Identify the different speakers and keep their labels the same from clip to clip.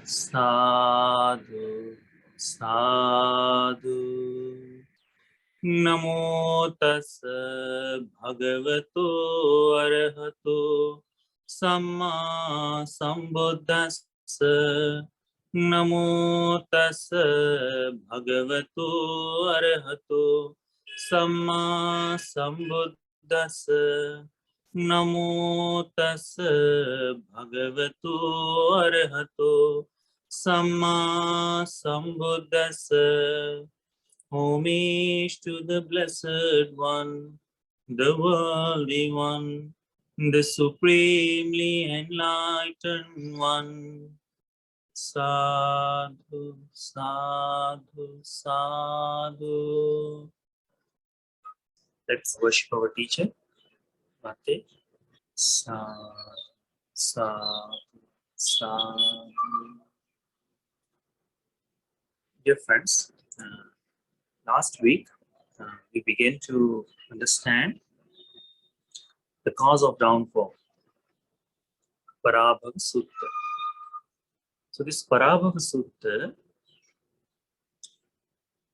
Speaker 1: Sadhu, sadhu. Namo tassa bhagavato arahato samma sambuddhassa. Namo tassa bhagavato arahato samma sambuddhassa. Namo tassa bhagavato arahato samma sambuddhassa. Homage to the Blessed One, the Worldly One, the Supremely Enlightened One. Sadhu, sadhu, sadhu. Let's worship our teacher, Bhante. Sadhu, sadhu, sadhu. Dear friends, last week we began to understand the cause of downfall, Parābhavasutta. So this Parābhavasutta,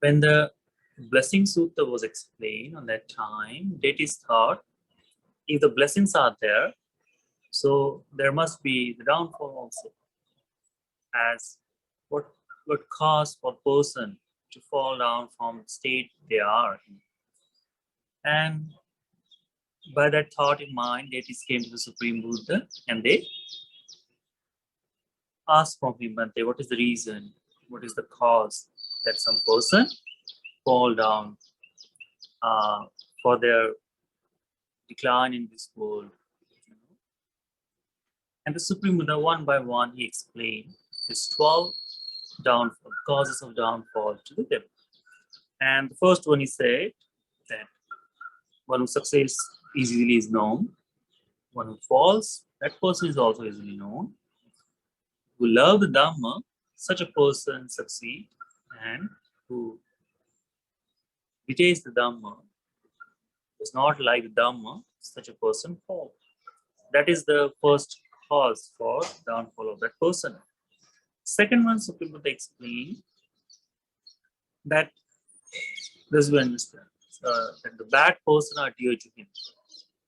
Speaker 1: when the blessing sutta was explained on that time, deities thought if the blessings are there, so there must be the downfall also, as what cause for person to fall down from the state they are in. And by that thought in mind, deities came to the Supreme Buddha and they asked from him, Bhante, what is the reason? What is the cause that some person fall down for their decline in this world? And the Supreme Buddha, one by one, he explained his 12 downfall, causes of downfall to the devil. And the first one, he said that one who succeeds easily is known. One who falls, that person is also easily known. Who love the Dhamma, such a person succeeds. And who detests the Dhamma, does not like the Dhamma, such a person falls. That is the first cause for downfall of that person. Second one, Supreme Buddha explained that this we understand that the bad person are dear to him.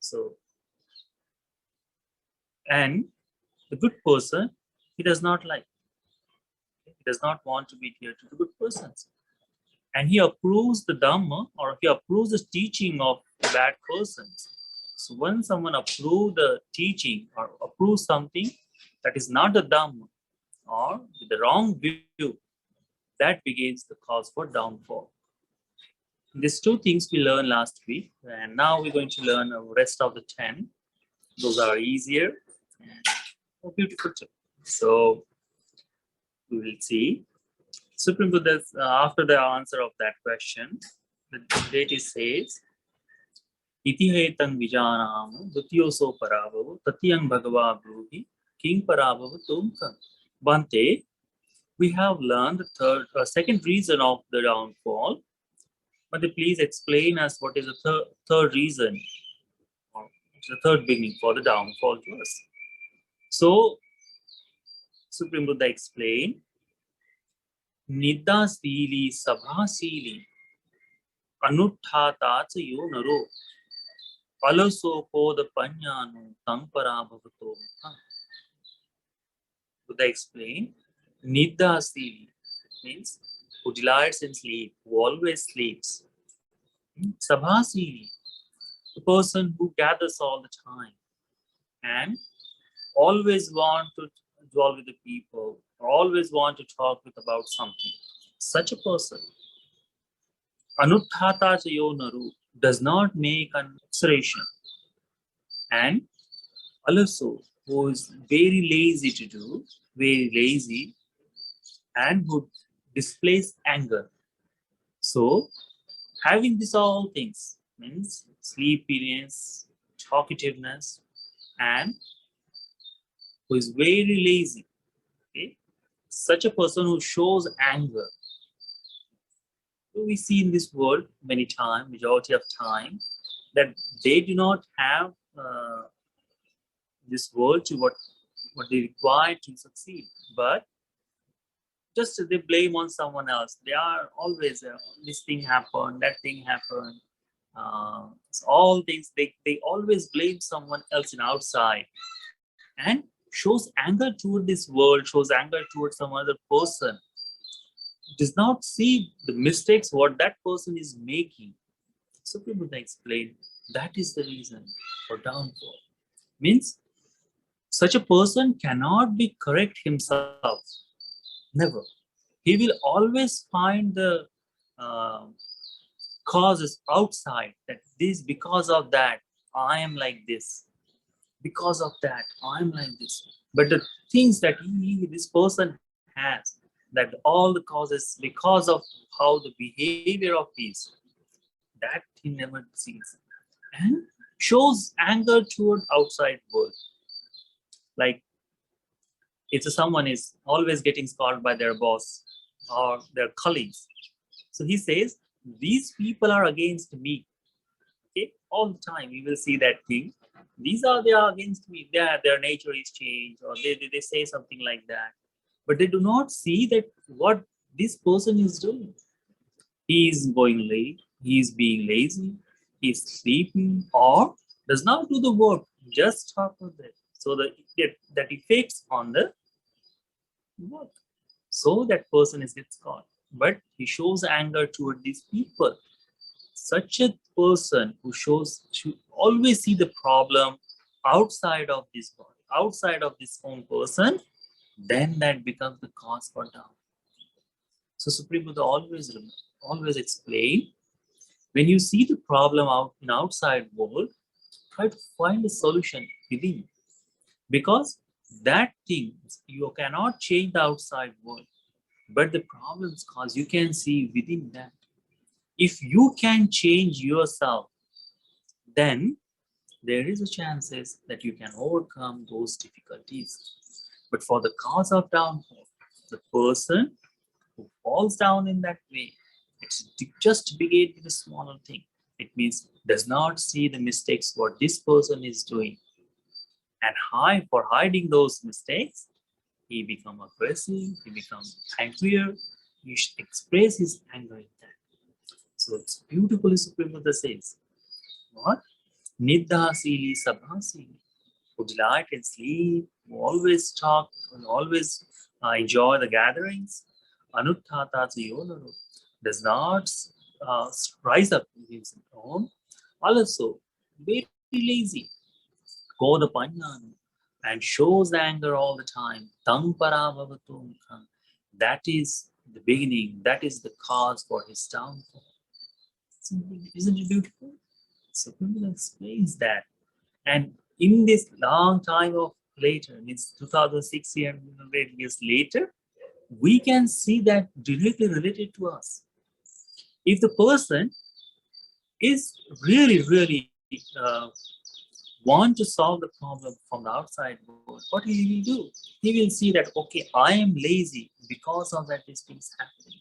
Speaker 1: So, and the good person he does not like. He does not want to be dear to the good persons, and he approves the Dhamma or he approves the teaching of the bad persons. So, when someone approves the teaching or approves something that is not the Dhamma or with the wrong view, that begins the cause for downfall. These two things we learned last week, and now we're going to learn the rest of the 10. Those are easier and more beautiful too. So we will see. Supreme Buddha, after the answer of that question, the deity says, Iti hetang vijanamu dutyoso parabhavo tatyang bhagava bruhi king parabhavo tumkam. Bhante, we have learned the second reason of the downfall. But please explain us what is the third reason, or the third beginning for the downfall to us. So, Supreme Buddha explained, Nidda Sili Sabha Sili Anuttata Yo Naro Palaso Po the Panyanu Tang Parabhavato. Buddha explained, Nidda Sili means who delights in sleep, who always sleeps. Sabhasili, the person who gathers all the time and always want to dwell with the people, or always want to talk with about something. Such a person, Anuttata Chayo Naru, does not make an observation, and also who is very lazy to do, very lazy, and who displays anger. So, having these all things means sleepiness, talkativeness, and who is very lazy. Okay? Such a person who shows anger. We see in this world many times, majority of time, that they do not have this world to what they require to succeed. But just they blame on someone else. They are always this thing happened, that thing happened. So all things they always blame someone else in outside and shows anger toward this world, shows anger towards some other person, does not see the mistakes what that person is making. So people explain that is the reason for downfall. Means such a person cannot be correct himself. Never. He will always find the uh, causes outside, that this because of that I am like this, because of that I'm like this. But the things that this person has, that all the causes because of how the behavior of his, that he never sees, and shows anger toward outside world. Like if someone is always getting scolded by their boss or their colleagues, so he says these people are against me. Okay, all the time you will see that thing. They are against me. Their nature is changed, or they say something like that. But they do not see that what this person is doing. He is going late, he is being lazy, he is sleeping, or does not do the work, just talk with it. So that affects on the work. So that person is gets caught. But he shows anger toward these people. Such a person who should always see the problem outside of this body, outside of this own person, then that becomes the cause for down. So Supreme Buddha always explain, when you see the problem out in outside world, try to find a solution within. Because that thing, you cannot change the outside world, but the problems cause you can see within that. If you can change yourself, then there is a chances that you can overcome those difficulties. But for the cause of downfall, the person who falls down in that way, it's just begin with a smaller thing. It means does not see the mistakes what this person is doing, and for hiding those mistakes, he become aggressive, he becomes angrier. He should express his anger in that. So it's beautifully Supreme Buddha says, what? Niddhasili sabhasili, who delight in sleep, who always talk, who always enjoy the gatherings. Anuttata yonaro, does not rise up in his own. Also, very lazy. Go the panyan and shows anger all the time. Tang Parābhavasutta. That is the beginning, that is the cause for his downfall. Isn't it beautiful? So Buddha explains that. And in this long time of later, means 2600 years later, we can see that directly related to us. If the person is really want to solve the problem from the outside world, what will he do? He will see that, okay, I am lazy because of that these things happening.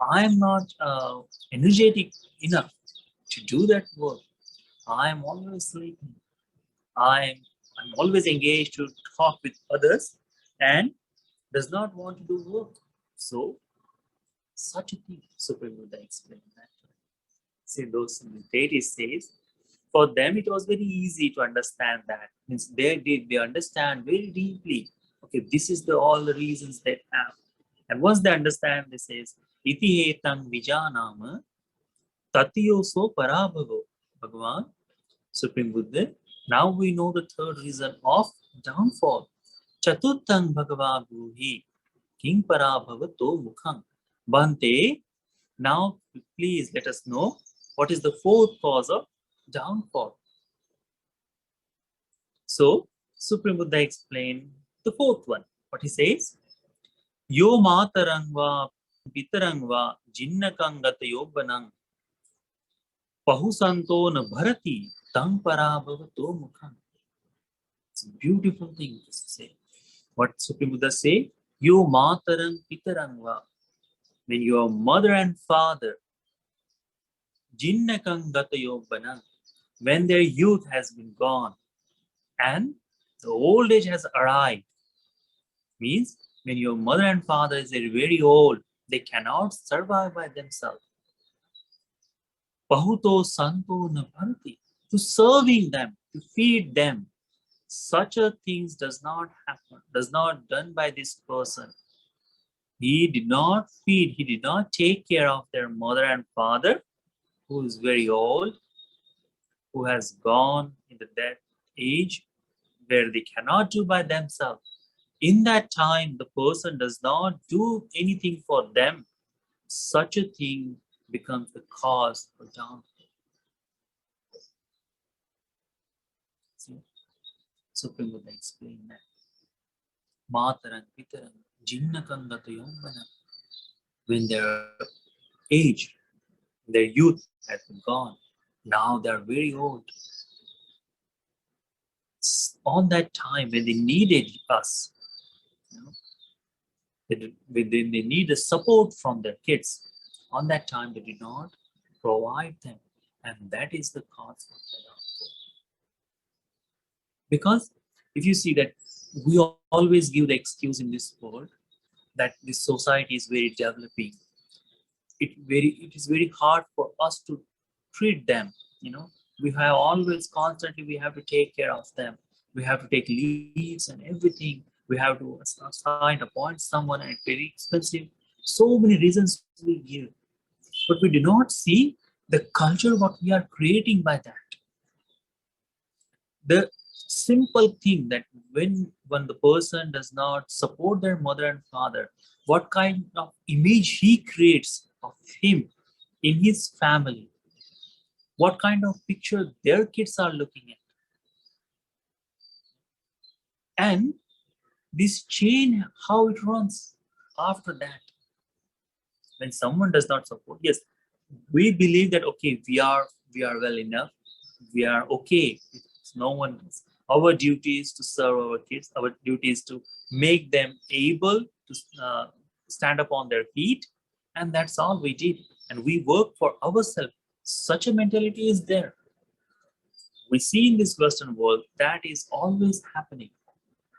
Speaker 1: I am not energetic enough to do that work. I am always sleeping. I'm always engaged to talk with others and does not want to do work. So such a thing, Supreme Buddha explained that. See, those deities says, for them it was very easy to understand that. Means they understand very deeply. Okay, this is all the reasons they have. And once they understand, they says, iti hetang vijanama tatiyoso parābhavo. Bhagavan, Supreme Buddha, now we know the third reason of downfall. Chatutang bhagava guhi king parābhavato mukham. Bhante, now please let us know what is the fourth cause of downfall. So Supreme Buddha explained the fourth one. What he says? Yo matarangva pitarangva jinnakangata yobbanang pahusanto na bharati tang parābhavato mukham. It's a beautiful thing to say. What Supreme Buddha say? Yo matarang pitarangva. When your mother and father, jinnakang gatayobanang, when their youth has been gone and the old age has arrived, means when your mother and father is very old, they cannot survive by themselves. Bahuto santo na bhanti. To serving them, to feed them, such a things does not happen, does not done by this person. He did not feed, he did not take care of their mother and father, who is very old, who has gone in the death age, where they cannot do by themselves. In that time, the person does not do anything for them. Such a thing becomes the cause for downfall. See, Supreme Buddha explained that. Mataran, Pitaran, Jinnakangata Yombana. When their age, their youth has been gone, now they are very old. On that time when they needed us, you know, they need the support from their kids. On that time, they did not provide them, and that is the cause of the downfall. Because if you see that we always give the excuse in this world that this society is very developing, it is very hard for us to treat them. You know, we have always constantly we have to take care of them. We have to take leaves and everything. We have to appoint someone, and it's very expensive. So many reasons we give, but we do not see the culture what we are creating by that. The simple thing that when the person does not support their mother and father, what kind of image he creates of him in his family, what kind of picture their kids are looking at. And this chain, how it runs after that. When someone does not support, yes, we believe that okay, we are well enough, we are okay. It's no one else. Our duty is to serve our kids. Our duty is to make them able to stand up on their feet, and that's all we did. And we work for ourselves. Such a mentality is there. We see in this Western world that is always happening.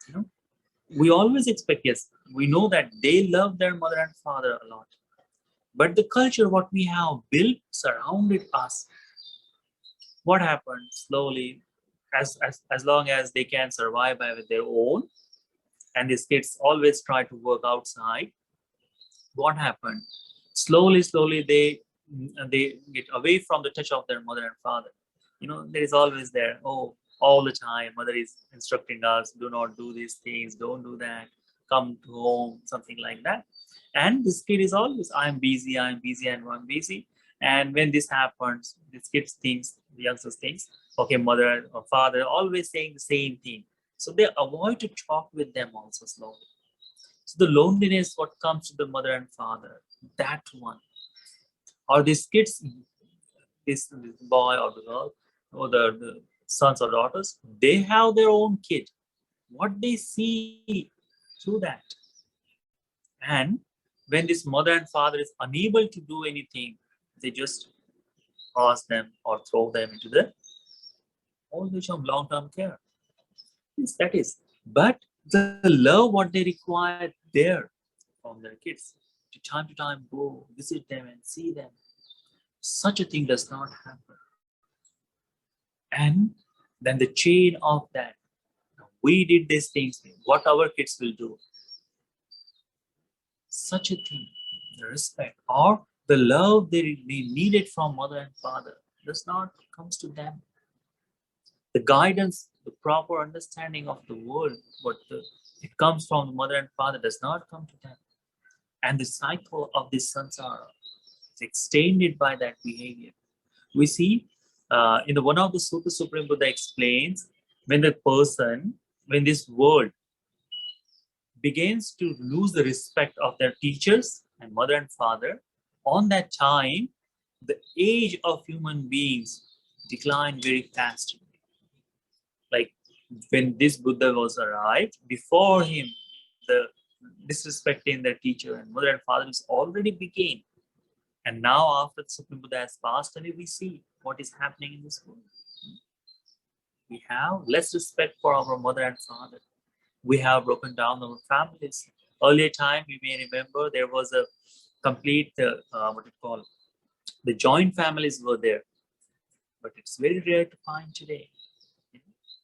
Speaker 1: You know, we always expect, yes, we know that they love their mother and father a lot, but the culture what we have built surrounded us, what happens slowly, as long as they can survive by their own, and these kids always try to work outside, what happened, slowly they get away from the touch of their mother and father. You know, there is always there, oh, all the time mother is instructing us, do not do these things, don't do that, come to home, something like that. And this kid is always, I'm busy and I'm busy. And when this happens, this kid thinks, the youngsters thinks, okay, mother or father always saying the same thing, so they avoid to talk with them also slowly. So the loneliness what comes to the mother and father, that one, or these kids, this boy or the girl, or the sons or daughters, they have their own kid, what they see through that. And when this mother and father is unable to do anything, they just toss them or throw them into the old age home, long-term care. Yes, that is. But the love what they require there from their kids, to time go visit them and see them, such a thing does not happen. And then the chain of that, we did these things, what our kids will do. Such a thing, the respect or the love they needed from mother and father does not comes to them. The guidance, the proper understanding of the world, it comes from the mother and father does not come to them. And the cycle of this samsara is extended by that behavior. We see in the one of the Sutta, Supreme Buddha explains, when when this world begins to lose the respect of their teachers and mother and father, on that time, the age of human beings decline very fast. Like when this Buddha was arrived, before him, the disrespecting their teacher and mother and father is already began. And now after the Supreme Buddha has passed away, we see what is happening in this world. We have less respect for our mother and father. We have broken down our families. Earlier time, you may remember there was a complete, what you call, the joint families were there, but it's very rare to find today.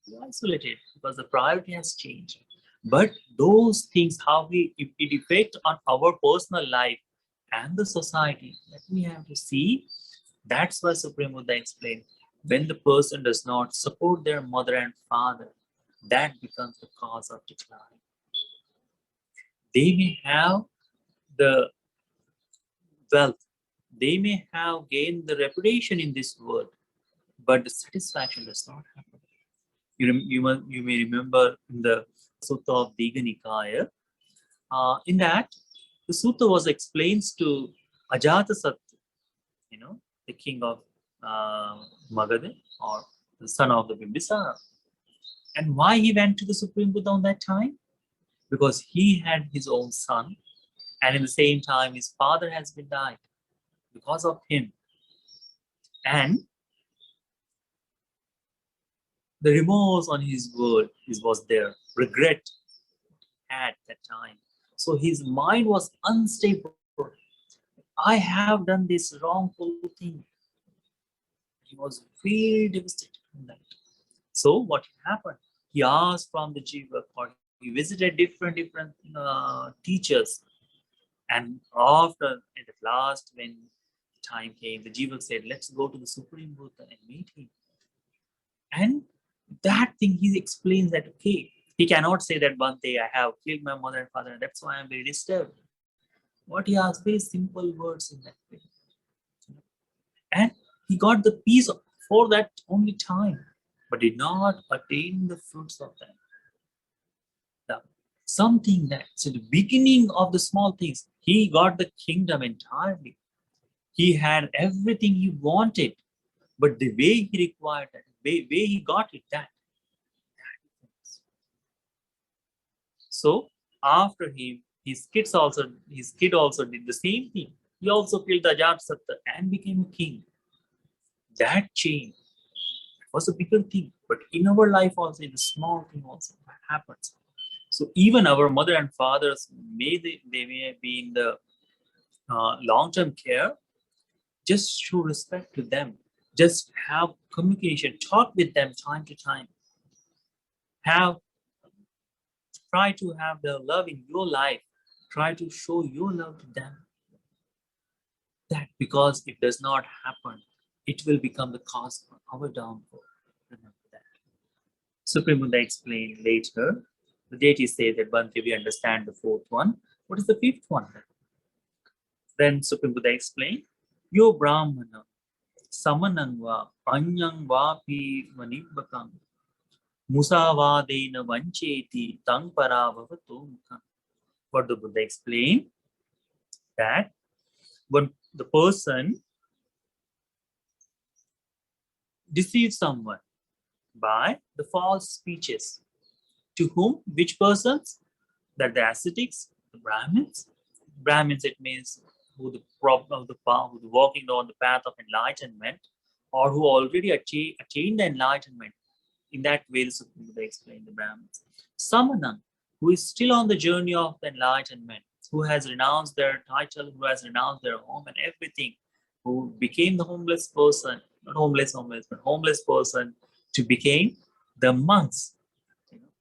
Speaker 1: You're isolated because the priority has changed. But those things, how it affect on our personal life and the society, that we have to see. That's why Supreme Buddha explained, when the person does not support their mother and father, that becomes the cause of decline. They may have the wealth, they may have gained the reputation in this world, but the satisfaction does not happen. You may remember in the Sutta of Digha Nikaya, in that the sutta was explained to Ajatasattu, the king of Magadha, or the son of the Bimbisara. And why he went to the Supreme Buddha on that time? Because he had his own son, and in the same time his father has been died because of him. And the remorse on his word was there, regret at that time. So his mind was unstable. I have done this wrongful thing. He was very devastated from that. So what happened? He asked from the jiva, or he visited different teachers, and after at last, when time came, the jiva said, "Let's go to the Supreme Buddha and meet him." And that thing, he explains that, okay, he cannot say that one day I have killed my mother and father, and that's why I'm very disturbed. What he asked, very simple words in that way. And he got the peace for that only time, but did not attain the fruits of that. Something that's the beginning of the small things. He got the kingdom entirely. He had everything he wanted, but the way he required that, way he got it, that. So after him, his kid also did the same thing. He also killed the Ajatasattu and became a king. That change was a bigger thing, but in our life also, in the small thing also happens. So even our mother and fathers, they may be in the long-term care, just show respect to them. Just have communication, talk with them time to time. Try to have the love in your life. Try to show your love to them. That, because if it does not happen, it will become the cause for our downfall. Remember that. Supreme Buddha explained later. The deities say that once we understand the fourth one, what is the fifth one? Then Supreme Buddha explained, Yo Brahmana, Samanangva, Anyang Vapi Manibbakam, Musavadena Vancheti, Tang Parābhavasutta. What the Buddha explained, that when the person deceives someone by the false speeches, to whom, which persons? That the ascetics, the Brahmins. Brahmins, it means who the walking on the path of enlightenment, or who already attained the enlightenment. In that way, the Supreme Buddha explained the Brahmins. Samanan, who is still on the journey of the enlightenment, who has renounced their title, who has renounced their home and everything, who became the homeless person, not homeless, but homeless person, to become the monks.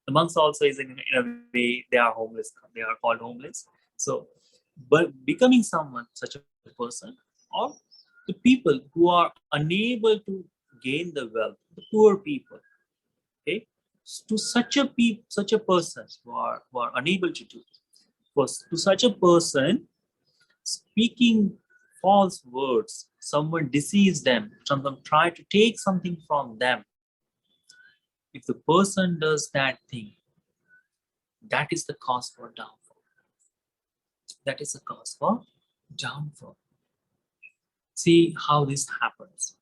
Speaker 1: The monks also is in a way, they are homeless. They are called homeless. So, but becoming someone, such a person, or the people who are unable to gain the wealth, the poor people, okay, to such a person who are unable to do, to such a person, speaking false words, someone deceives them, someone try to take something from them. If the person does that thing, that is the cause for downfall. That is the cause for downfall. See how this happens.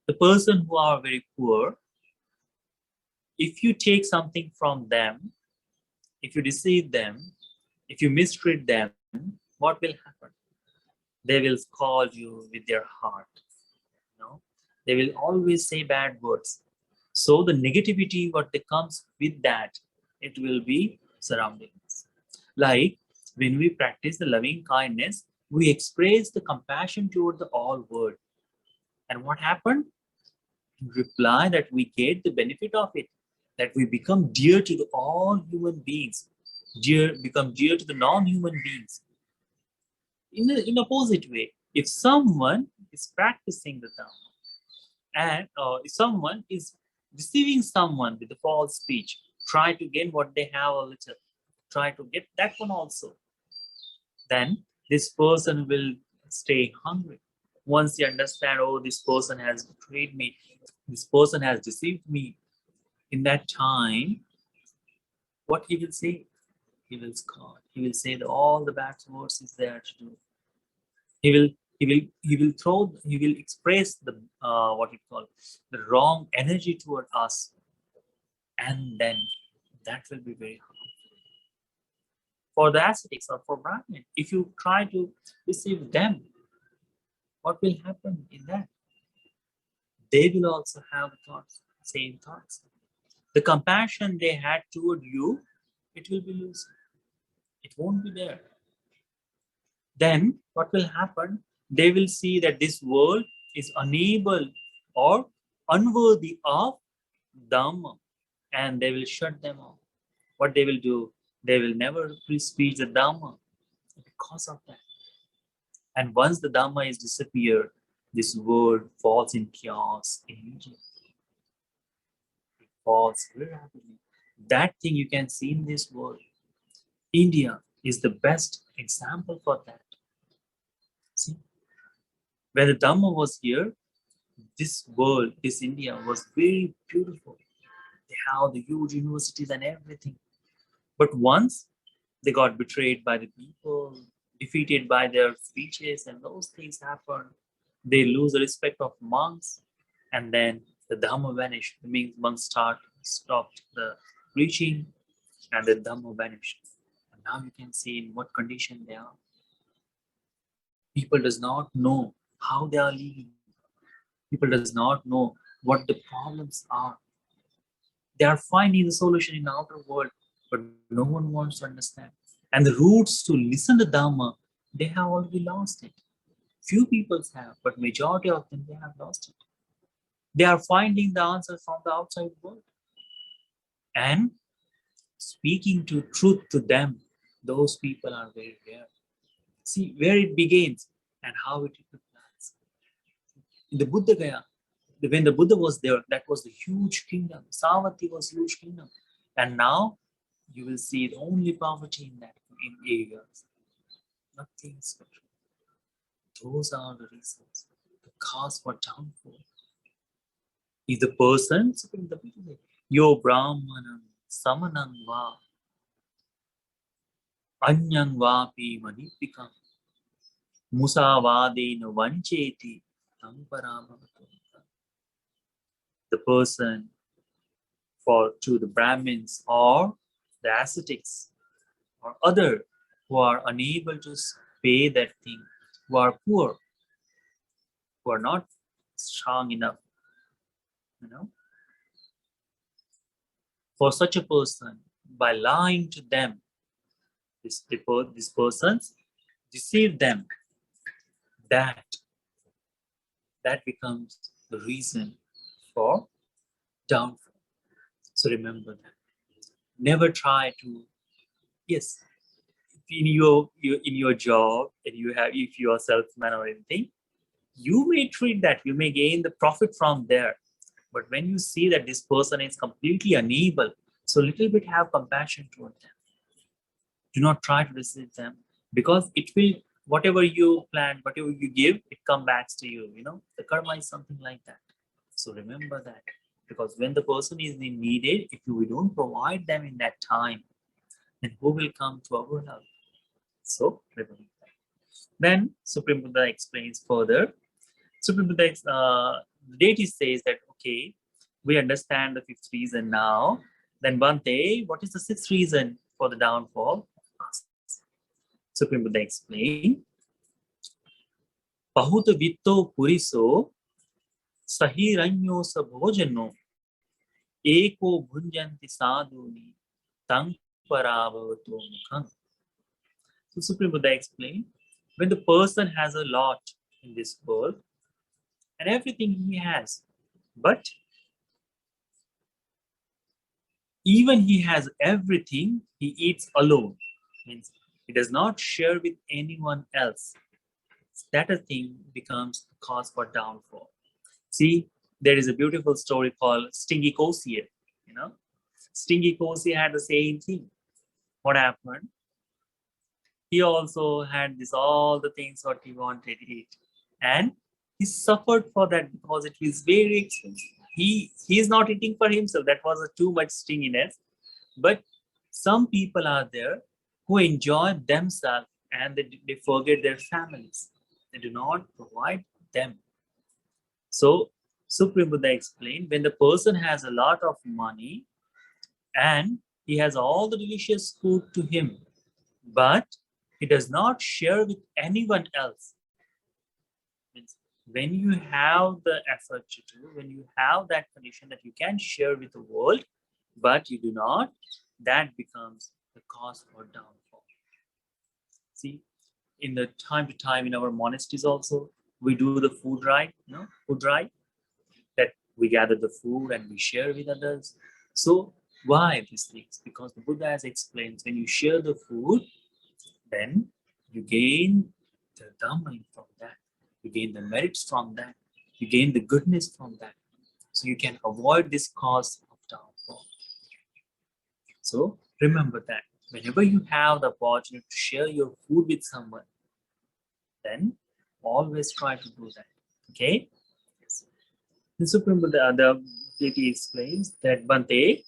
Speaker 1: The person who are very poor, if you take something from them, if you deceive them, if you mistreat them, what will happen? They will scold you with their heart. They will always say bad words. So the negativity, what comes with that, it will be surrounding us. Like when we practice the loving kindness, we express the compassion toward the all world. And what happened? In reply, that we get the benefit of it, that we become dear to the all human beings, become dear to the non-human beings. In opposite way, if someone is practicing the Dhamma and if someone is deceiving someone with the false speech, try to gain what they have a little, try to get that one also, then this person will stay hungry. Once you understand, oh, this person has betrayed me, this person has deceived me, in that time, what he will say? He will scoff. He will say that all the bad words is there to do. He will he will express the what you call the wrong energy toward us, and then that will be very hard for the ascetics or for Brahmin. If you try to deceive them, what will happen in that? They will also have thoughts, same thoughts. The compassion they had toward you, it will be losing. It won't be there. Then what will happen? They will see that this world is unable or unworthy of Dhamma, and they will shut them off. What they will do? They will never speak the Dhamma because of that. And once the Dhamma is disappeared, this world falls in chaos immediately. It falls very rapidly. That thing you can see in this world. India is the best example for that. See, when the Dhamma was here, this world, this India was very beautiful. They have the huge universities and everything. But once they got betrayed by the people, defeated by their speeches, and those things happen, they lose the respect of monks, and then the Dhamma vanished. The means monks stopped the preaching, and the Dhamma vanished. And now you can see in what condition they are. People does not know how they are living. People does not know what the problems are. They are finding the solution in the outer world, but no one wants to understand. And the roots to listen to Dhamma, they have already lost it. Few people have, but majority of them, they have lost it. They are finding the answer from the outside world. And speaking to truth to them, those people are very rare. See where it begins and how it replies. In the Buddha Gaya, when the Buddha was there, that was the huge kingdom. Savatthi was huge kingdom. And now you will see the only poverty in that in areas. Nothing special. Those are the reasons. The cause for downfall. If the person, yo brahmanam samanam va anyang vapi manipikam musavadena vancheti tam parābhavasutta. The person to the Brahmins or the ascetics or other who are unable to pay that thing, who are poor, who are not strong enough, for such a person, by lying to them, these persons deceive them, that becomes the reason for downfall. So remember that. Never try to, yes, in your job, and if you are salesman or anything, you may treat that, you may gain the profit from there. But when you see that this person is completely unable, so little bit have compassion toward them. Do not try to deceive them, because it will, whatever you plan, whatever you give, it comes back to you. The karma is something like that. So remember that, because when the person is needed, if we don't provide them in that time, then who will come to our help? So remember that. Then Supreme Buddha explains further. Supreme Buddha, the deity says that, okay, we understand the fifth reason now. Then Bhante, what is the sixth reason for the downfall? Supreme Buddha explained, Pahuta vitto puriso sahiranyo sabhojano eko bhunjanti sadhuni tang parābhavasutta mukham. So Supreme Buddha explained, when the person has a lot in this world and everything he has, but even he has everything, he eats alone. Means he does not share with anyone else. That a thing becomes the cause for downfall. See, there is a beautiful story called Stingy Kosier. You know, Stingy Kosier had the same thing. What happened? He also had this all the things what he wanted to eat, and he suffered for that because it was very expensive. He is not eating for himself. That was a too much stinginess. But some people are there who enjoy themselves and they forget their families. They do not provide them. So Supreme Buddha explained, when the person has a lot of money and he has all the delicious food to him, but he does not share with anyone else. Means when you have the effort to do, when you have that condition that you can share with the world, but you do not, that becomes the cause for downfall. See, in the time to time in our monasteries also, we do the food drive, food drive, that we gather the food and we share with others. So why these things? Because the Buddha has explained, when you share the food, then you gain the Dhamma from that. You gain the merits from that. You gain the goodness from that. So you can avoid this cause of downfall. So remember that whenever you have the opportunity to share your food with someone, then always try to do that. Okay? Yes. The Supreme Buddha, the deity explains that Bhante,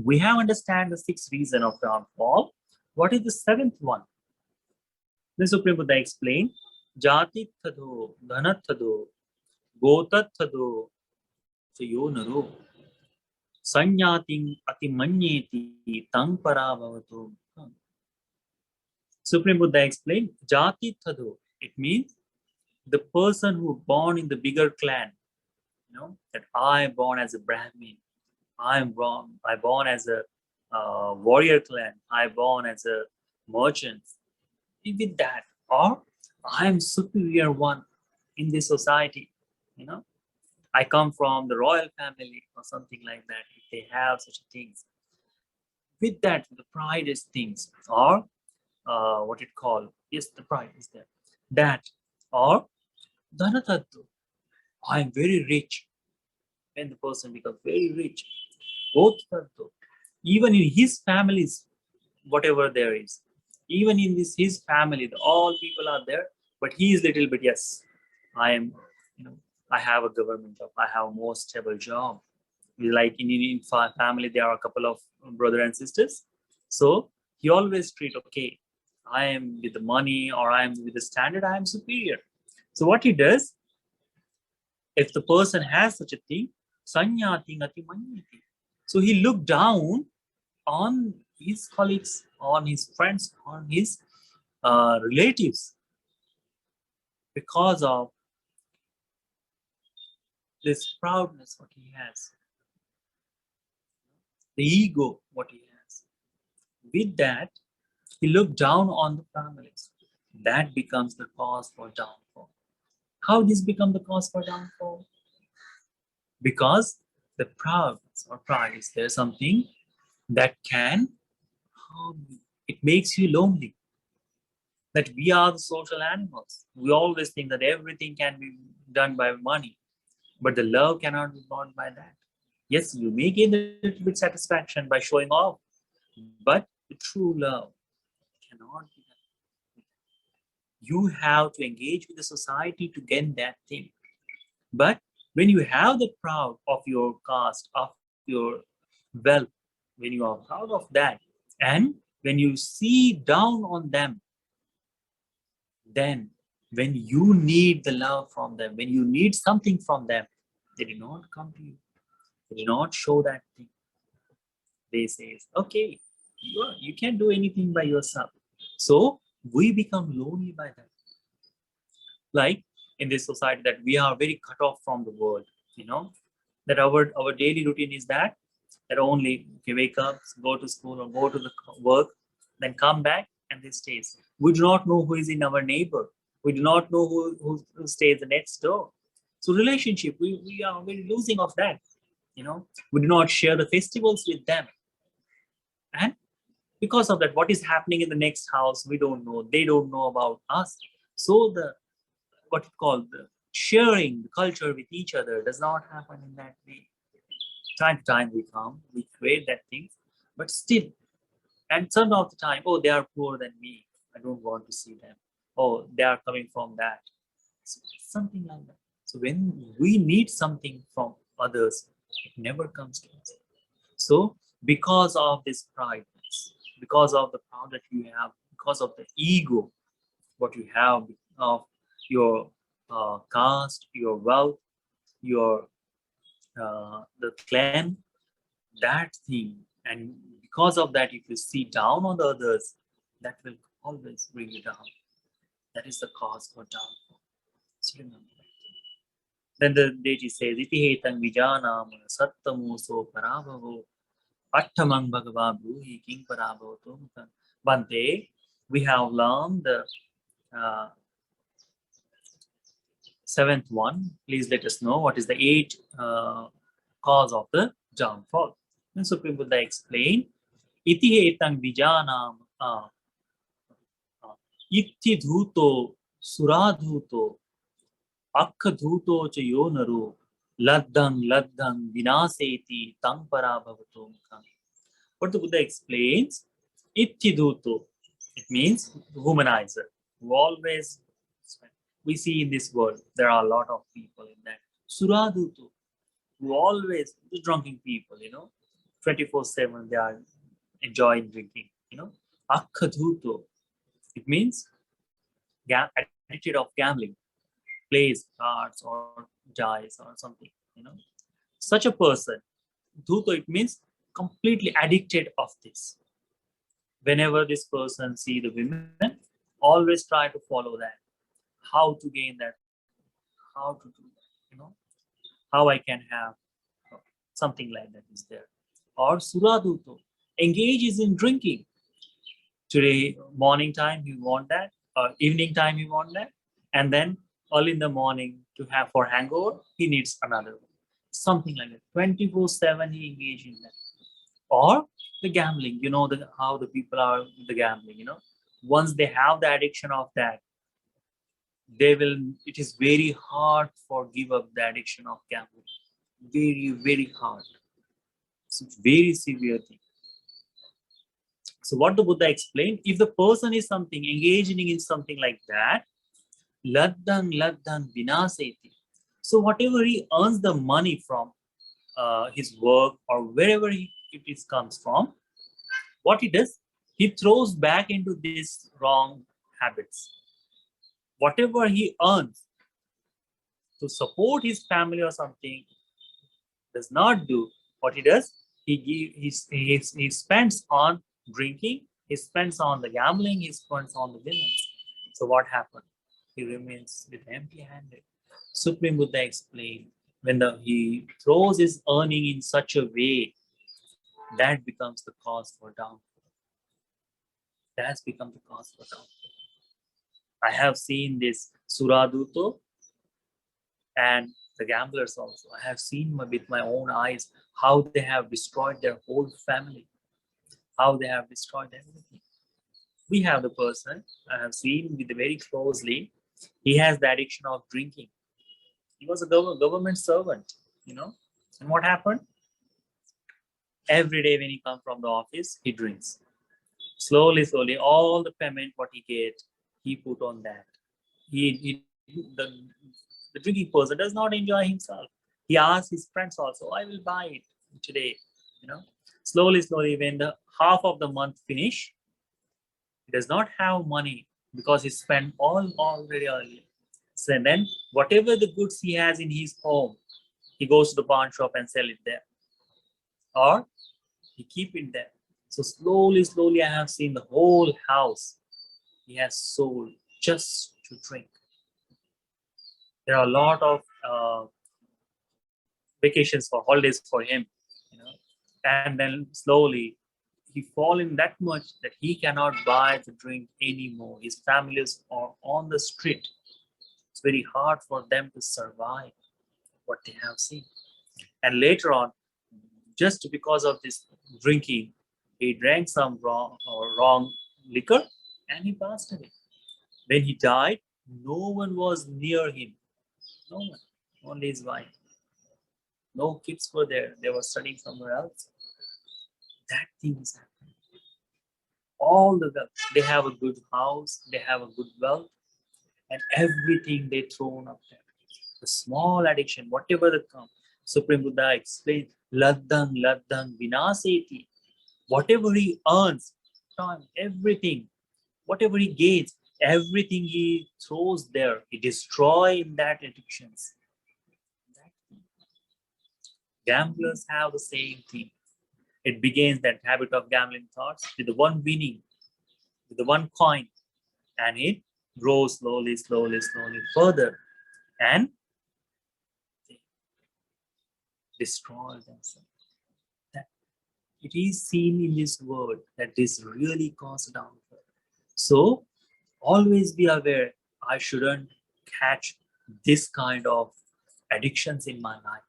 Speaker 1: we have understand the sixth reason of downfall. What is the seventh one? The Supreme Buddha explained, Jati thado, dhanat thado, gotat thado, sayo naro, sanyating atimanyeti tang parābhavasutta. Supreme Buddha explained, Jati thado. It means the person who born in the bigger clan, that I born as a Brahmin, I born as a warrior clan, I born as a merchant. With that, or I am superior one in this society, I come from the royal family or something like that. If they have such things, with that, the pride is things, or what it called, yes, the pride is there. That, or dhanatatu, I am very rich. When the person becomes very rich, both even in his families, whatever there is, even in his family, all people are there, but he is little bit, yes, I am, I have a government job, I have a more stable job. Like in family, there are a couple of brother and sisters. So he always treat, okay, I am with the money or I am with the standard, I am superior. So what he does, if the person has such a thing, sanyati ngati manyati. So he looked down on his colleagues, on his friends, on his relatives, because of this proudness what he has, the ego what he has. With that, he looked down on the families. That becomes the cause for downfall. How this become the cause for downfall? Because the proudness or pride is there something that can harm you. It makes you lonely. That we are the social animals. We always think that everything can be done by money, but the love cannot be bought by that. Yes, you may gain a little bit satisfaction by showing off, but the true love cannot be done. You have to engage with the society to gain that thing. But when you have the proud of your caste, of your wealth, when you are proud of that, and when you see down on them, then when you need the love from them, when you need something from them, they do not come to you. They do not show that thing. They say, okay, you can't do anything by yourself. So we become lonely by that. Like in this society that we are very cut off from the world, that our daily routine is that only we wake up, go to school or go to the work, then come back and at this stage. We do not know who is in our neighbor. We do not know who stays next door. So relationship, we are very losing of that. We do not share the festivals with them. And because of that, what is happening in the next house, we don't know. They don't know about us. So the what you call the sharing the culture with each other does not happen in that way. Time to time we come, we create that thing, but still, and some of the time, oh, they are poorer than me. I don't want to see them. Oh, they are coming from that. So, something like that. So when we need something from others, it never comes to us. So because of this pride, because of the power that you have, because of the ego, what you have of your caste, your wealth, your the clan, that thing, and because of that, if you see down on the others, that will always bring you down. That is the cause for downfall. So remember that. Then the deity says, "Iti hetan vijanam sattamuso parābhavo attamang bhagava bruhi king parābhavato." Bante, we have learned the seventh one. Please let us know what is the eighth cause of the downfall. And Supreme Buddha explained, "Iti hetan vijanam itti dhuto suradhuto akkadhuto cha yonaru laddang vinaseti tang parābhavato." What the Buddha explains, itti dhuto, it means womanizer, who always, we see in this world, there are a lot of people in that. Suradhuto, who always, the drinking people, 24/7 they are enjoying drinking, Akkadhuto, it means addicted of gambling, plays cards or dice or something, Such a person, dhuto, it means completely addicted of this. Whenever this person see the women, always try to follow that. How to gain that, how to do that, how I can have something like that is there. Or suradhuto, engages in drinking. Today, morning time, you want that, or evening time, you want that, and then early in the morning to have for hangover, he needs another one. Something like that. 24/7 he engaged in that. Or the gambling, how the people are with the gambling, Once they have the addiction of that, it is very hard for give up the addiction of gambling. Very, very hard. It's a very severe thing. So what the Buddha explained, if the person is something, engaging in something like that, laddang vinaseti. So whatever he earns the money from his work or wherever it comes from, what he does, he throws back into these wrong habits. Whatever he earns to support his family or something, does not do. What he does, he spends on drinking, he spends on the gambling, he spends on the women. So what happened? He remains with empty-handed. Supreme Buddha explained, when he throws his earning in such a way, that becomes the cause for downfall. That has become the cause for downfall. I have seen this suradhuto and the gamblers also. I have seen with my own eyes how they have destroyed their whole family, how they have destroyed everything. We have the person I have seen with very closely. He has the addiction of drinking. He was a government servant, And what happened? Every day when he comes from the office, he drinks. Slowly, all the payment what he get, he put on that. The drinking person does not enjoy himself. He asks his friends also, I will buy it today. Slowly, when the half of the month finish, he does not have money because he spent all already earlier. So then whatever the goods he has in his home, he goes to the pawn shop and sell it there. Or he keep it there. So slowly I have seen the whole house he has sold just to drink. There are a lot of vacations for holidays for him, and then slowly he fallen that much that he cannot buy the drink anymore. His families are on the street. It's very hard for them to survive what they have seen. And later on, just because of this drinking, he drank some wrong liquor and he passed away. When he died, no one was near him. No one, only his wife. No kids were there. They were studying somewhere else. That thing is happening. All the wealth. They have a good house, they have a good wealth, and everything they thrown up there. The small addiction, whatever that comes. Supreme Buddha explains, Laddang, Laddang, Vinaseti. Whatever he earns, time, everything, whatever he gains, everything he throws there, he destroys in that addictions. Gamblers have the same thing. It begins that habit of gambling thoughts with the one winning, with the one coin, and it grows slowly, slowly, slowly further, and they destroy themselves. That it is seen in this world that this really causes downfall. So always be aware, I shouldn't catch this kind of addictions in my life,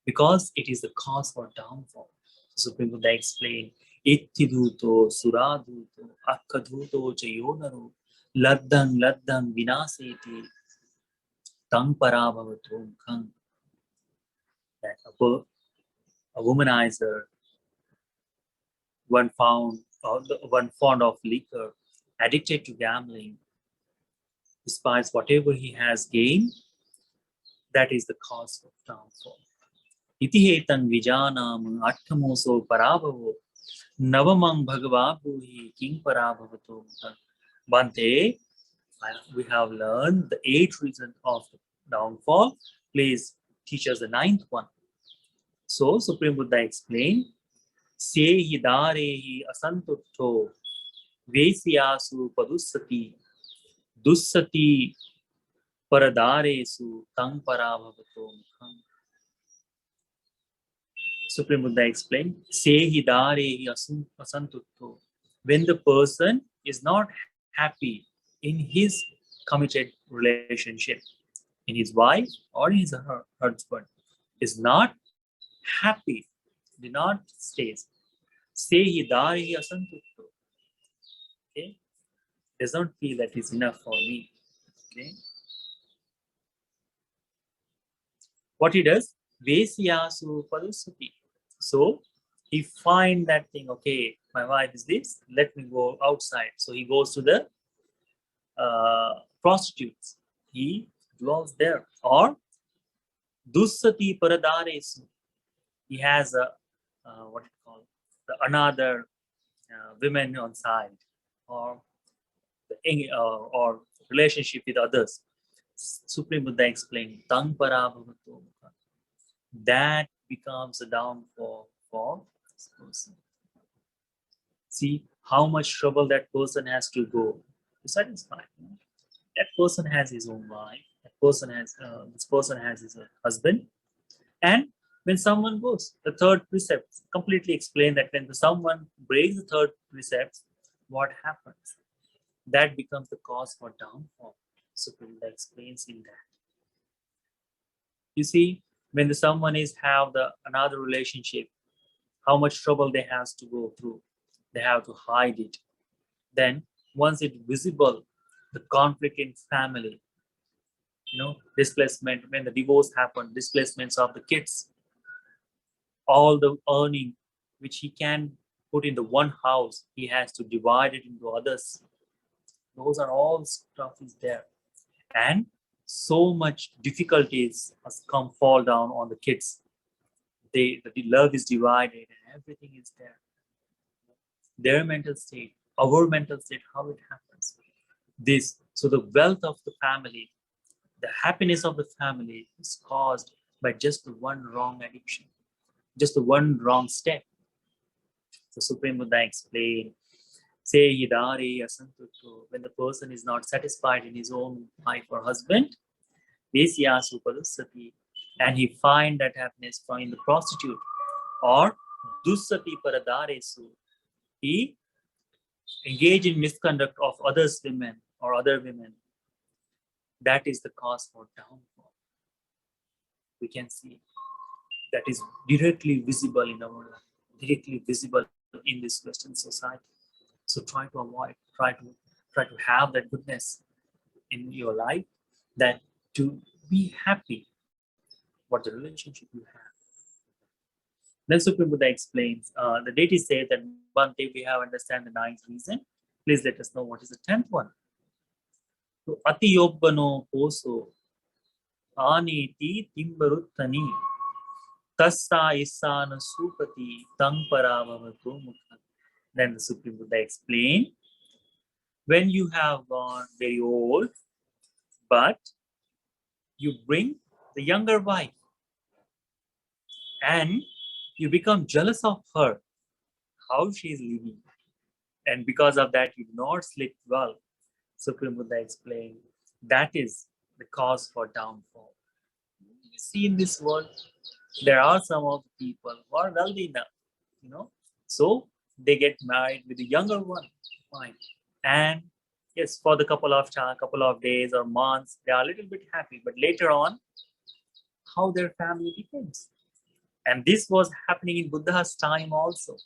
Speaker 1: because it is the cause for downfall. Supreme Buddha explained, Ittidhuto, Suradhuto, Akkadhuto, Chayonaru, Laddang, Laddang, Vinaseti, Tang Parābhavasutta Khang. That a womanizer, one fond of liquor, addicted to gambling, despite whatever he has gained, that is the cause of downfall. Itihetan vijanam atthamoso parabhavo navamang bhagavabhuhi king parabhavato. Bante, we have learned the 8 reasons of downfall. Please teach us the 9th one. So Supreme Buddha explained, Sehi darehi asantutto vesyasu padussati dussati paradaresu tang parabhavato. Supreme Buddha explained, Sehi darehi asantutto. When the person is not happy in his committed relationship, in his wife or his husband, is not happy, do not stay. Sehi darehi asantutto. Okay? Does not feel that is enough for me. Okay? What he does, Vesyasu padussati. So he find that thing, okay, my wife is this, let me go outside. So he goes to the prostitutes. He dwells there. Or dussati paradaresu. He has a what it called, another women on side, or or relationship with others. Supreme Buddha explained, Tang Parābhavasutta. That becomes a downfall for this person. See how much trouble that person has to go to satisfy. That person has his own wife. That person has this person has his husband. And when someone goes, the 3rd precept completely explain that when someone breaks the 3rd precept, what happens? That becomes the cause for downfall. Supreme Buddha explains in that. You see, when someone is have another relationship, how much trouble they have to go through. They have to hide it. Then once it's visible, the conflict in family, displacement, when the divorce happened, displacements of the kids, all the earning which he can put into one house, he has to divide it into others. Those are all stuff is there. And so much difficulties has fall down on the kids. The love is divided and everything is there. Their mental state, our mental state, how it happens. So the wealth of the family, the happiness of the family is caused by just the one wrong addiction, just the one wrong step. So Supreme Buddha explained, Sehi darehi asantutto. When the person is not satisfied in his own wife or husband, vesyasu padussati, and he find that happiness from in the prostitute or Dussati paradaresu. He engaged in misconduct of others women or other women. That is the cause for downfall. We can see that is directly visible in our life, directly visible in this Western society. So try to avoid, try to have that goodness in your life, that to be happy what the relationship you have. Then Supreme Buddha explains, the deity says that Bhante, we have understand the ninth reason. Please let us know what is the 10th one. So Ati Yobbano Poso Aniti Timbaruttani Tassa Isana Supati Tang Parābhavasutta Mukha. Then the Supreme Buddha explained, when you have gone very old, but you bring the younger wife and you become jealous of her, how she is living. And because of that, you do not sleep well. Supreme Buddha explained, that is the cause for downfall. You see, in this world, there are some of the people who are wealthy enough, so they get married with the younger one. Fine. And yes, for the couple of days or months, they are a little bit happy, but later on, how their family becomes. And this was happening in Buddha's time also.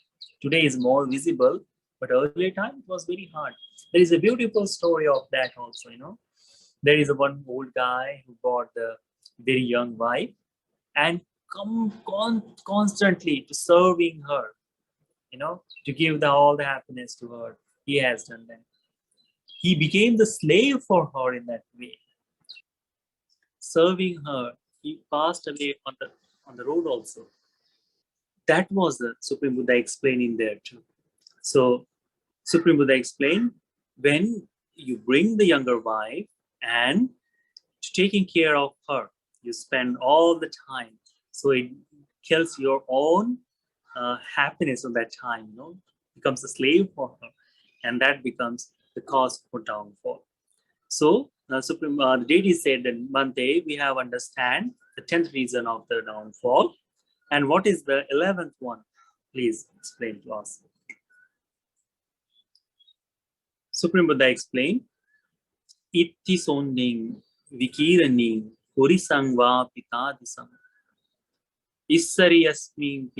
Speaker 1: Today is more visible, but earlier time it was very hard. There is a beautiful story of that also. There is a one old guy who bought the very young wife and constantly to serving her, to give all the happiness to her. He has done that. He became the slave for her in that way. Serving her, he passed away on the road also. That was the Supreme Buddha explaining there too. So Supreme Buddha explained, when you bring the younger wife and taking care of her, you spend all the time. So it kills your own happiness on that time, becomes a slave for her. And that becomes the cause for downfall. So the deity said that Bhante, we have understand the 10th reason of the downfall. And what is the 11th one? Please explain to us. Supreme Buddha explained, Itti sonning vikiraning purisangva pitadisam issari asmin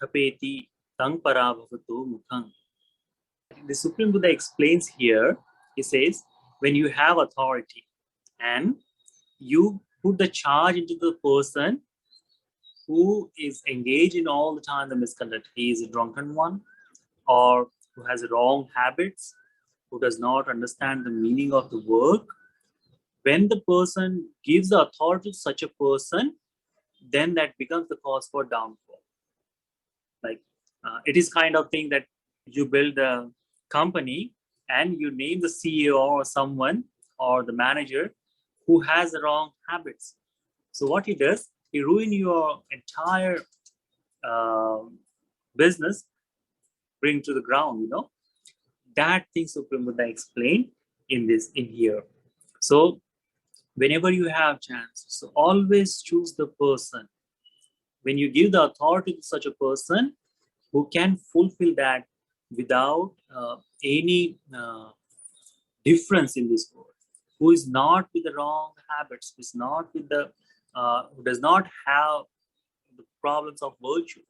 Speaker 1: tapeti tang parābhavasutta mukhang. The Supreme Buddha explains here, he says, when you have authority and you put the charge into the person who is engaged in all the time the misconduct, he is a drunken one, or who has wrong habits, who does not understand the meaning of the work, when the person gives the authority to such a person, then that becomes the cause for downfall. Like it is kind of thing that you build a company and you name the CEO or someone or the manager who has the wrong habits. So what he does, he ruin your entire business, bring to the ground. That thing Supreme Buddha explained in here. So whenever you have chance, so always choose the person. When you give the authority to such a person who can fulfill that without any difference in this world, who is not with the wrong habits, who is not with who does not have the problems of virtue,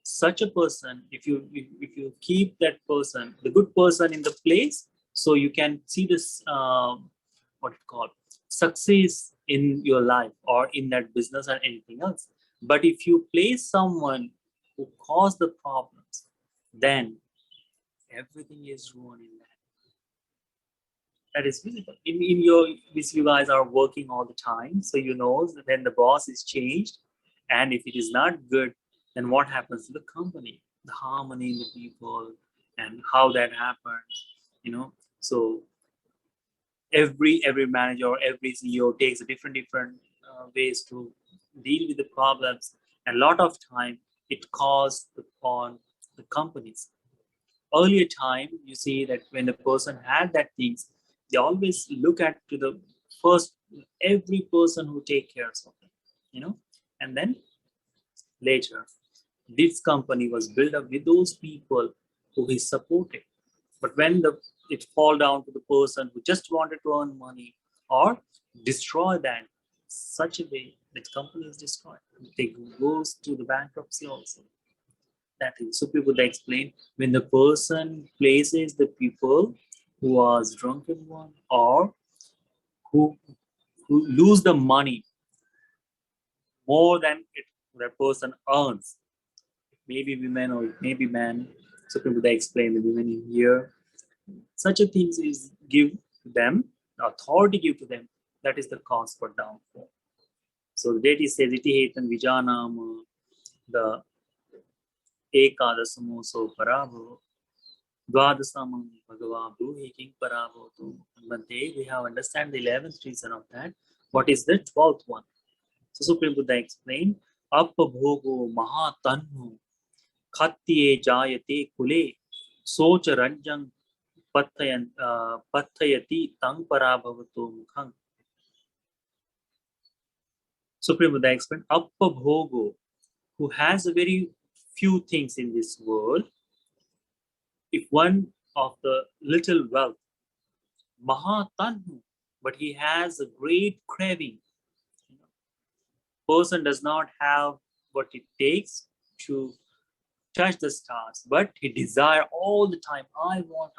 Speaker 1: such a person, if you keep that person, the good person, in the place, so you can see this what it's called success in your life or in that business or anything else. But if you place someone who caused the problems, then everything is ruined in that. That is visible in your, which you guys are working all the time, so you know when the boss is changed, and if it is not good, then what happens to the company, the harmony in the people, and how that happens. So every manager or every CEO takes a different ways to deal with the problems, and a lot of time it caused upon the companies. Earlier time, you see that when the person had that things, they always look at to the first every person who take care of them, and then later This company was built up with those people who he supported. But when it fall down to the person who just wanted to earn money or destroy that, such a way that company is destroyed. They goes to the bankruptcy also. That is, so people they explain when the person places the people who was drunken one or who lose the money more than that person earns. Maybe women or maybe men. So people they explain the women in here. Such a thing is give them authority, give to them. That is the cause for downfall. So the deity says iti hetan vijanam the ekadasamo so parabhava dvadasamam bhagava bruhi king parabhava. But we have understand the 11th reason of that. What is the 12th one? So Supreme Buddha explained apabhogo mahatanhu khatye jayate kule socha ranjang pathayati tang parabhavato mukhang. Supreme Buddha explained apabhogo, who has a very few things in this world. If one of the little wealth, mahatanhu, but he has a great craving. Person does not have what it takes to touch the stars, but he desire all the time. I want.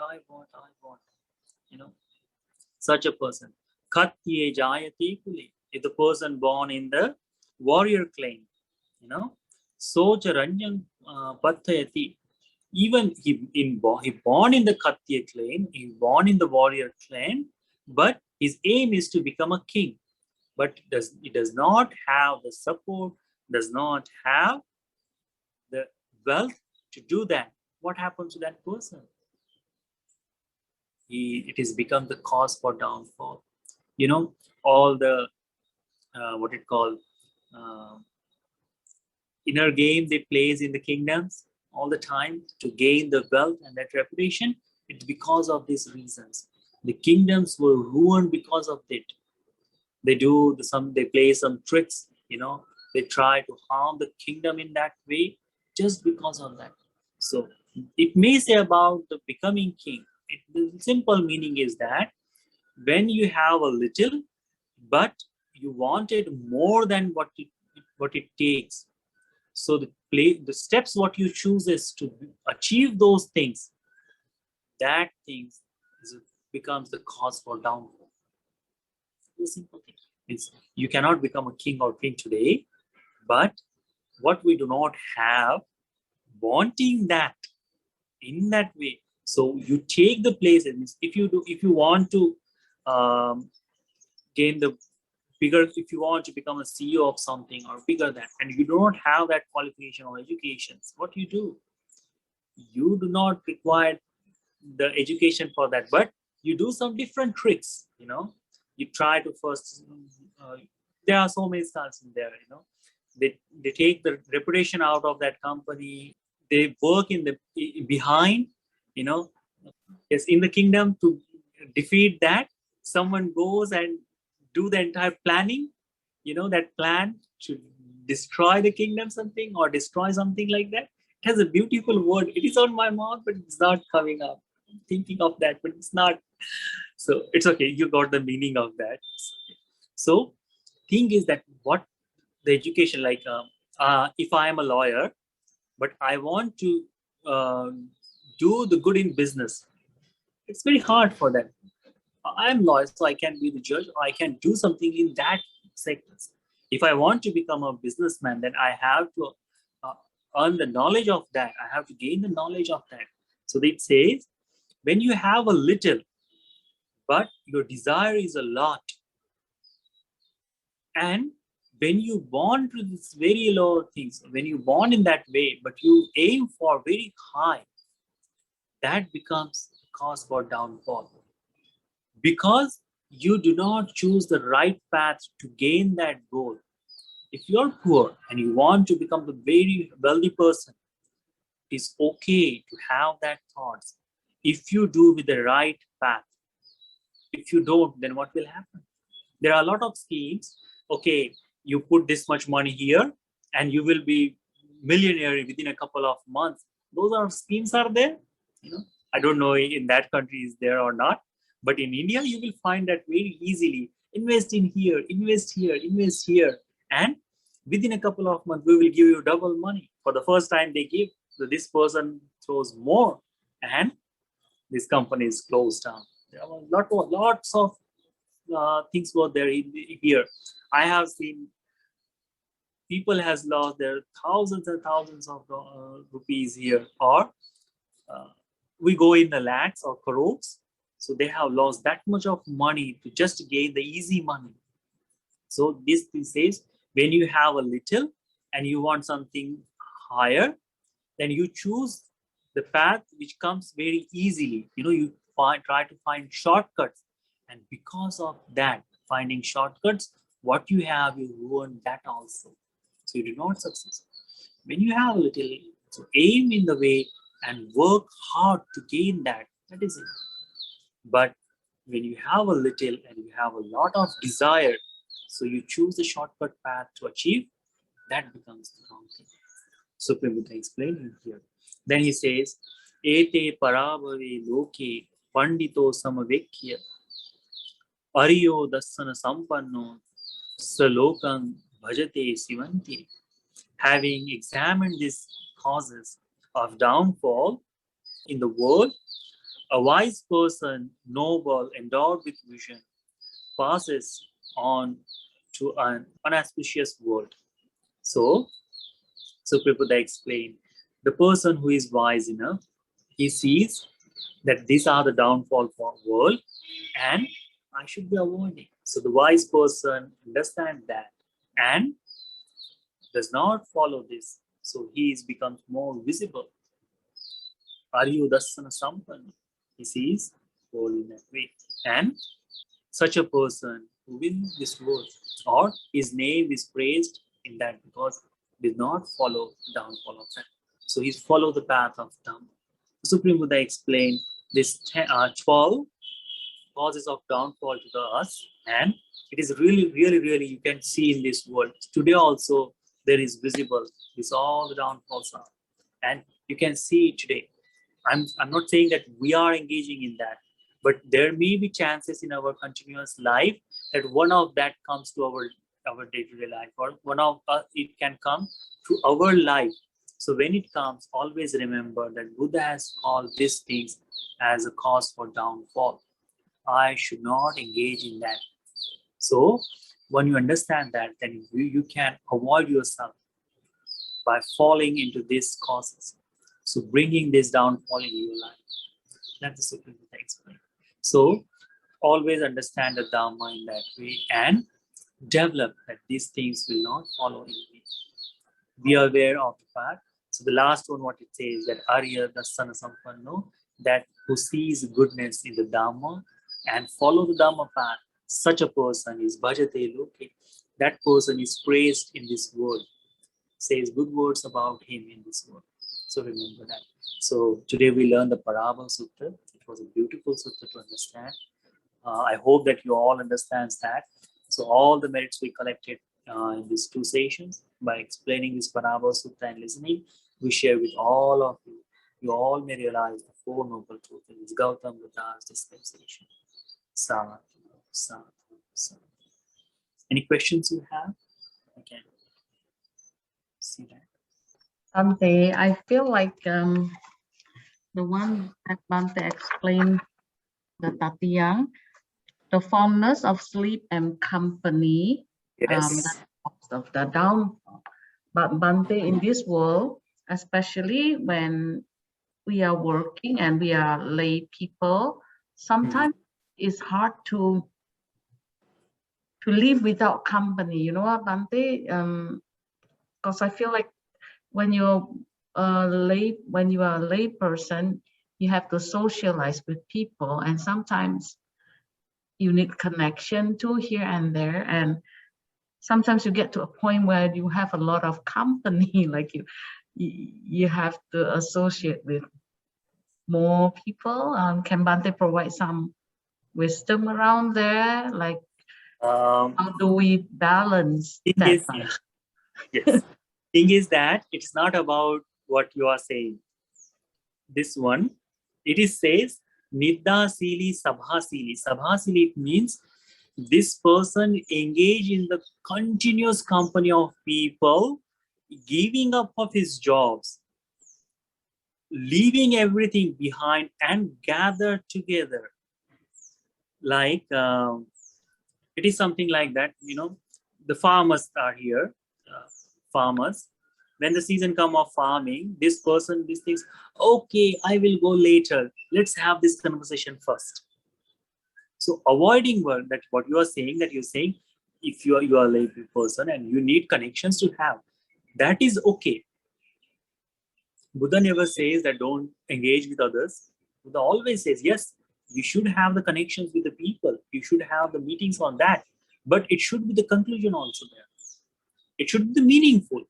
Speaker 1: Such a person. Khatye jayate kule. If the person born in the warrior clan, socha ranjang pathayati. Even he born in the Khatye clan, he born in the warrior clan, but his aim is to become a king. But he does not have the support, does not have the wealth to do that. What happens to that person? It has become the cause for downfall. All the what it called inner game they plays in the kingdoms all the time to gain the wealth and that reputation. It's because of these reasons. The kingdoms were ruined because of it. They play some tricks, they try to harm the kingdom in that way just because of that. So it may say about the becoming king. The simple meaning is that when you have a little, but you wanted more than what it takes. So the steps what you choose is to achieve those things. That things becomes the cause for downfall. The simple thing is you cannot become a king or queen today, but what we do not have, wanting that in that way. So you take the place. If you want to gain the bigger, if you want to become a CEO of something or bigger than, and you do not have that qualification or education, what you do? You do not require the education for that, but you do some different tricks. You try to first. There are so many styles in there. They take the reputation out of that company. They work in the behind. Yes, in the kingdom to defeat that. Someone goes and do the entire planning. That plan to destroy the kingdom something or destroy something like that. It has a beautiful word. It is on my mouth, but it's not coming up. I'm thinking of that, but it's not. So it's okay. You got the meaning of that. So thing is that what the education like, if I am a lawyer, but I want to do the good in business, it's very hard for that. I am lawyer, so I can be the judge, or I can do something in that sector. If I want to become a businessman, then I have to earn the knowledge of that. I have to gain the knowledge of that. So it says, when you have a little, but your desire is a lot, and when you born to this very low things, when you born in that way, but you aim for very high, that becomes cause for downfall. Because you do not choose the right path to gain that goal. If you're poor and you want to become the very wealthy person, it is okay to have that thoughts. If you do with the right path. If you don't, then what will happen? There are a lot of schemes. Okay, you put this much money here and you will be millionaire within a couple of months. Those are schemes are there. I don't know in that country is there or not, but in India you will find that very easily. Invest in here, invest here, invest here, and within a couple of months we will give you double money. For the first time they give, so this person throws more, and this company is closed down. There are lots of things were there here. I have seen people has lost their thousands and thousands of rupees here, or we go in the lakhs or crores. So they have lost that much of money to just gain the easy money. So this says when you have a little and you want something higher, then you choose the path which comes very easily. You try to find shortcuts, and because of that, finding shortcuts, what you have, you ruin that also. So you do not succeed. When you have a little, so aim in the way and work hard to gain that. That is it. But when you have a little and you have a lot of desire, so you choose the shortcut path to achieve, that becomes the wrong thing. Supreme Buddha explained here. Then he says, Ete parābhave loke pandito samavekya ariyo dassana sampanno salokam bhajate sivanti. Having examined these causes of downfall in the world, a wise person, noble, endowed with vision, passes on to an unauspicious world. So Supripada explained, the person who is wise enough, he sees that these are the downfall for world and I should be avoiding. So the wise person understands that and does not follow this. So he becomes more visible. Ariyu Dassana Sampan, he sees all in that way. And such a person who wins this world, or his name is praised in that because he did not follow the downfall of that. So he followed the path of Dhamma. Supreme Buddha explained this 12 causes of downfall to us, and it is really, really, really you can see in this world. Today also there is visible, this all the downfalls are. And you can see it today. I'm not saying that we are engaging in that, but there may be chances in our continuous life that one of that comes to our day-to-day life, or one of it can come to our life. So when it comes, always remember that Buddha has called these things as a cause for downfall. I should not engage in that. So when you understand that, then you can avoid yourself by falling into these causes. So bringing this downfall in your life. That's the Supreme Buddha explained. So always understand the Dhamma in that way and develop that these things will not follow in me. Be aware of the fact. So the last one, what it says, that Arya Dassana Sampanno, that who sees goodness in the Dhamma and follow the Dhamma path, such a person is Bhajate Loke. That person is praised in this world. Says good words about him in this world. So remember that. So today we learned the Parābhavasutta. It was a beautiful sutta to understand. I hope that you all understand that. So all the merits we collected in these 2 sessions by explaining this Parābhavasutta and listening, we share with all of you. You all may realize the 4 noble truths in this Gautam Buddha's dispensation. Sadhu, sadhu, sadhu. Any questions you have? I can see that.
Speaker 2: Bhante, I feel like the one that Bhante explained, the Tatiyang, the fondness of sleep and company,
Speaker 1: Yes.
Speaker 2: of the downfall. But Bhante, in this world, especially when we are working and we are lay people, sometimes it's hard to live without company. You know what, Bhante? Because I feel like when you're when you are a lay person, you have to socialize with people, and sometimes you need connection too here and there, and sometimes you get to a point where you have a lot of company, like you have to associate with more people. Can Bhante provide some wisdom around there, like how do we balance that?
Speaker 1: Yes. Thing is that it's not about what you are saying. This one, it is says Nidasili Sabhasili. Sabhasili means this person engage in the continuous company of people, giving up of his jobs, leaving everything behind and gather together. Like it is something like that, the farmers are here, farmers. When the season come of farming, this person, this thinks, okay, I will go later. Let's have this conversation first. So avoiding work, that what you are saying, that you're saying, if you are a lay person and you need connections to have, that is okay. Buddha never says that don't engage with others. Buddha always says, yes, you should have the connections with the people. You should have the meetings on that. But it should be the conclusion also there. It should be meaningful.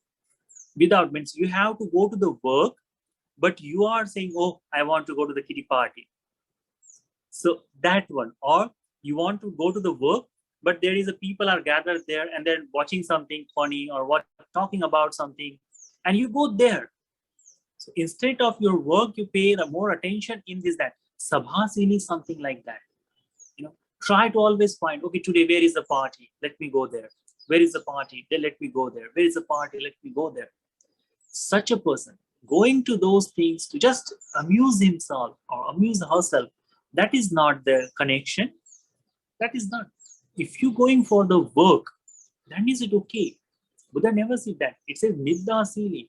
Speaker 1: Without means you have to go to the work, but you are saying, oh, I want to go to the kitty party. So that one. Or you want to go to the work, but there is a people are gathered there and they're watching something funny or talking about something, and you go there. So instead of your work, you pay the more attention in this, that. Sabhasini is something like that. Try to always find, okay, today, where is the party? Let me go there. Where is the party? Then let me go there. Where is the party? Let me go there. Such a person going to those things to just amuse himself or amuse herself, that is not the connection. That is not. If you're going for the work, then is it okay? Buddha never said that. It says Nidda Sili.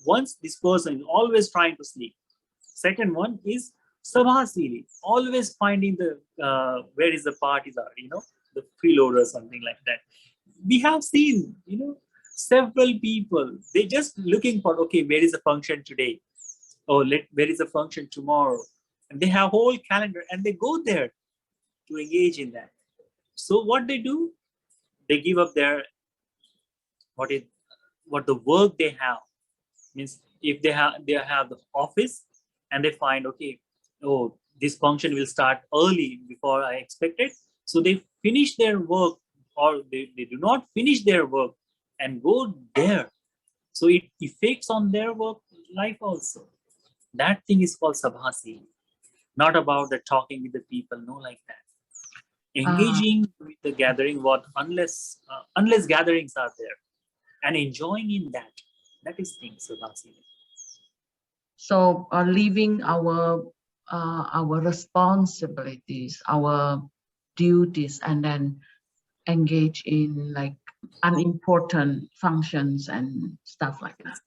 Speaker 1: Once this person is always trying to sleep. Second one is Sabhasili, always finding the where is the parties are, the freeloader or something like that. We have seen, several people, they just looking for, okay, where is the function today? Oh, where is the function tomorrow? And they have whole calendar and they go there to engage in that. So what they do, they give up their what the work they have. Means if they have the office and they find, okay, oh, this function will start early before I expected. So they finish their work, or they do not finish their work and go there. So it affects on their work life also. That thing is called Sabhasi. Not about the talking with the people, no, like that. Engaging with the gathering, unless gatherings are there, and enjoying in that. That is thing, Sabhasi.
Speaker 2: So leaving our responsibilities, our duties, and then engage in like unimportant functions and stuff like that.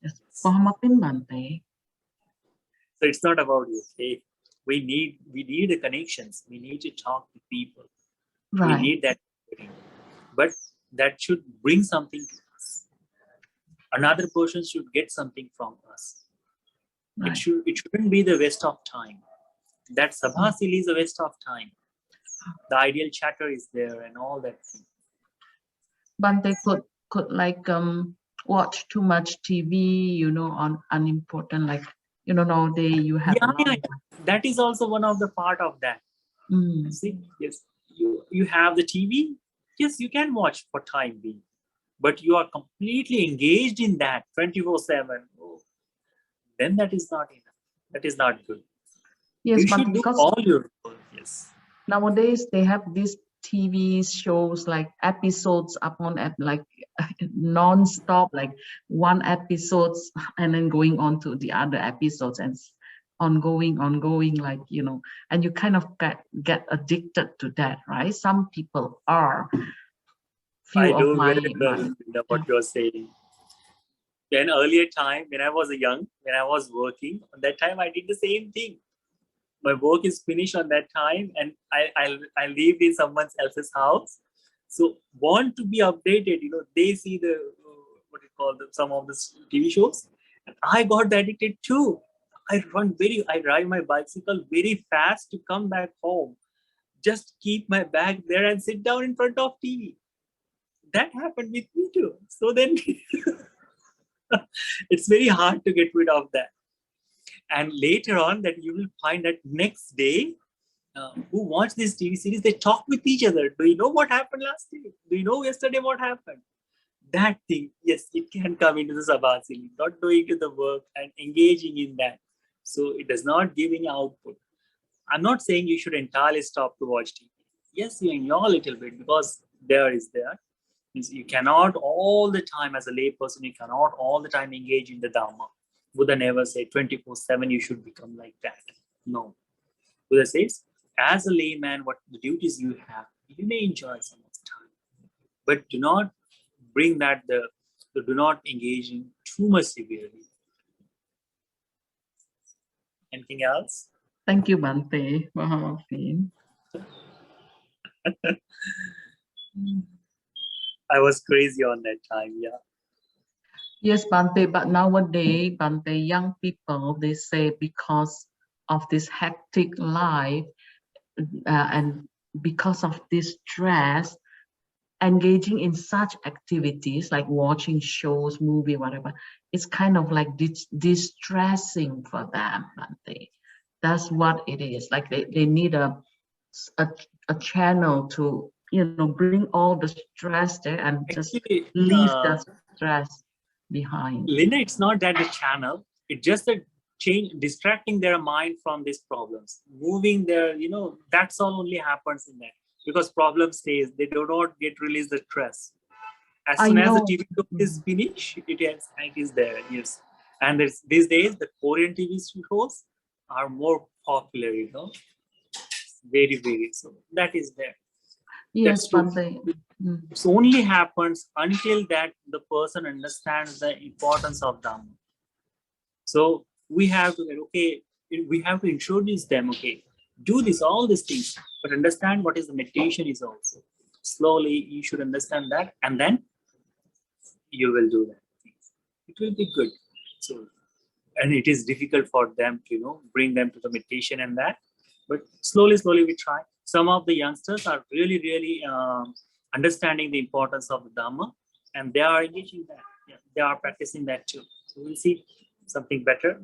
Speaker 2: Yes. Bante.
Speaker 1: So it's not about you. Okay? We need the connections. We need to talk to people. Right. We need that, but that should bring something to us. Another person should get something from us. Right. It shouldn't be the waste of time. That Sabhasili is a waste of time. The ideal chatter is there and all that thing.
Speaker 2: But they could like watch too much TV, on unimportant, like nowadays you have
Speaker 1: that is also one of the part of that. See, yes, you have the TV. Yes, you can watch for time being, but you are completely engaged in that 24/7. Then that is not enough. That is not good. Yes, you should do all your work. Yes.
Speaker 2: Nowadays they have these TV shows like episodes upon like non-stop, like one episodes and then going on to the other episodes and ongoing, like, and you kind of get addicted to that, right? Some people are.
Speaker 1: I do very well what you're saying. Then earlier time, when I was when I was working, at that time I did the same thing. My work is finished on that time and I lived in someone else's house. So want to be updated, they see the, some of the TV shows. And I got addicted too. I drive my bicycle very fast to come back home. Just keep my bag there and sit down in front of TV. That happened with me too. So then it's very hard to get rid of that. And later on, that you will find that next day, who watch this TV series, they talk with each other. Do you know what happened last day? Do you know yesterday what happened? that thing, yes, it can come into the sabasili, not doing to the work and engaging in that. So it does not give any output. I'm not saying you should entirely stop to watch TV. Yes, you enjoy a little bit because there is there. You cannot all the time, as a layperson, you cannot all the time engage in the Dharma. Buddha never said 24/7 you should become like that. No. Buddha says, as a layman, what the duties you have, you may enjoy some of the time. But do not bring that do not engage in too much severely. Anything else?
Speaker 2: Thank you, Bante, for helping.
Speaker 1: I was crazy on that time, yeah.
Speaker 2: Yes, Bante, but nowadays, Bante, young people, they say because of this hectic life and because of this stress, engaging in such activities like watching shows, movie, whatever, it's kind of like distressing for them, Bante. That's what it is. Like they need a channel to, you know, bring all the stress there and just
Speaker 1: Actually,
Speaker 2: leave the stress behind.
Speaker 1: Linda, it's not that the channel, it's just a change, distracting their mind from these problems, moving their, that's all only happens in that. Because problem stays, they do not get release the stress. As soon as the TV show is finished, it is there, yes. And these days, the Korean TV shows are more popular, very, very. So that is there.
Speaker 2: Yes, but
Speaker 1: it only happens until that the person understands the importance of Dhamma. So we have to, we have to introduce them, do this, all these things, but understand what is the meditation is also. Slowly, you should understand that, and then you will do that. It will be good. So, and it is difficult for them to, bring them to the meditation and that, but slowly, we try. Some of the youngsters are really, really understanding the importance of the Dhamma, and they are engaging that. Yeah, they are practicing that too. So we'll see something better